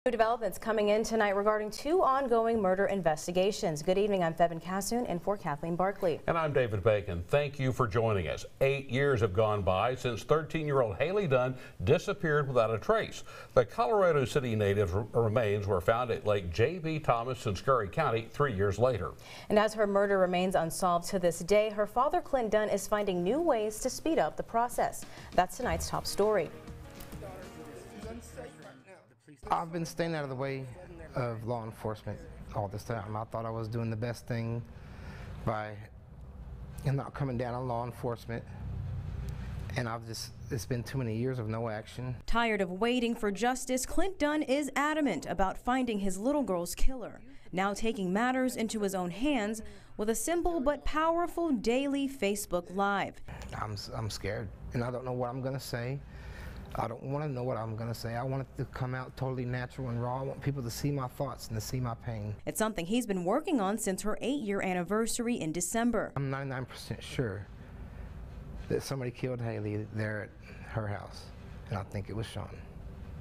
New developments coming in tonight regarding two ongoing murder investigations. Good evening, I'm Febin Cassoon in for Kathleen Barkley. And I'm David Bacon. Thank you for joining us. 8 years have gone by since 13-year-old Hailey Dunn disappeared without a trace. The Colorado City native's remains were found at Lake J.B. Thomas in Scurry County 3 years later. And as her murder remains unsolved to this day, her father, Clint Dunn, is finding new ways to speed up the process. That's tonight's top story. I've been staying out of the way of law enforcement all this time. I thought I was doing the best thing by not coming down on law enforcement, and it's been too many years of no action. Tired of waiting for justice, Clint Dunn is adamant about finding his little girl's killer, now taking matters into his own hands with a simple but powerful daily Facebook Live. I'm scared, and I don't know what I'm going to say. I don't want to know what I'm going to say. I want it to come out totally natural and raw. I want people to see my thoughts and to see my pain. It's something he's been working on since her 8-year anniversary in December. I'm 99% sure that somebody killed Hailey there at her house, and I think it was Sean.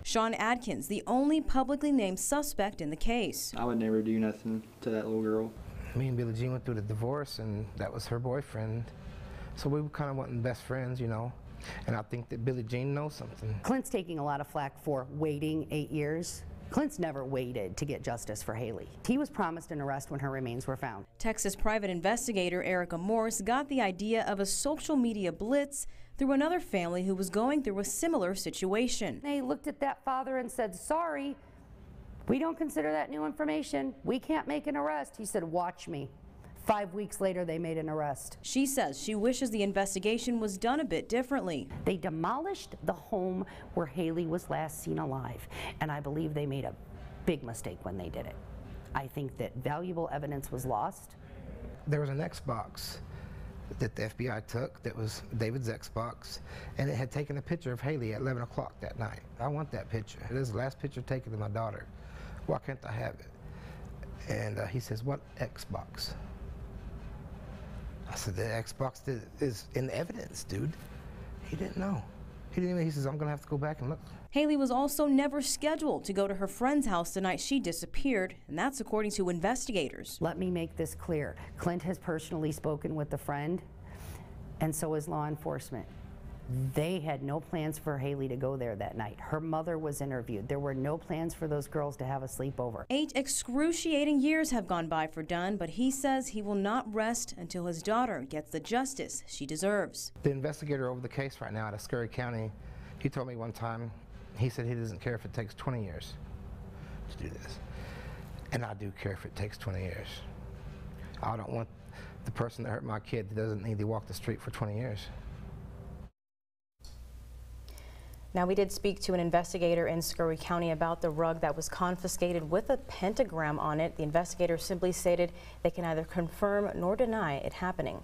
Sean Adkins, the only publicly named suspect in the case. I would never do nothing to that little girl. Me and Billie Jean went through the divorce, and that was her boyfriend. So we kind of wasn't best friends, you know. And I think that Billie Jean knows something. Clint's taking a lot of flack for waiting 8 years. Clint's never waited to get justice for Hailey. He was promised an arrest when her remains were found. Texas private investigator Erica Morse got the idea of a social media blitz through another family who was going through a similar situation. They looked at that father and said, sorry, we don't consider that new information. We can't make an arrest. He said, watch me. 5 weeks later, they made an arrest. She says she wishes the investigation was done a bit differently. They demolished the home where Hailey was last seen alive, and I believe they made a big mistake when they did it. I think that valuable evidence was lost. There was an Xbox that the FBI took that was David's Xbox, and it had taken a picture of Hailey at 11 o'clock that night. I want that picture. It is the last picture taken of my daughter. Why can't I have it? And he says, what Xbox? I said, the Xbox is in evidence, dude. He didn't know. He didn't even, he says, I'm gonna have to go back and look. Hailey was also never scheduled to go to her friend's house the night she disappeared, and that's according to investigators. Let me make this clear. Clint has personally spoken with the friend, and so has law enforcement. They had no plans for Hailey to go there that night. Her mother was interviewed. There were no plans for those girls to have a sleepover. 8 excruciating years have gone by for Dunn, but he says he will not rest until his daughter gets the justice she deserves. The investigator over the case right now out of Scurry County, he told me one time, he said he doesn't care if it takes 20 years to do this. And I do care if it takes 20 years. I don't want the person that hurt my kid that doesn't need to walk the street for 20 years. Now, we did speak to an investigator in Scurry County about the rug that was confiscated with a pentagram on it. The investigator simply stated they can neither confirm nor deny it happening.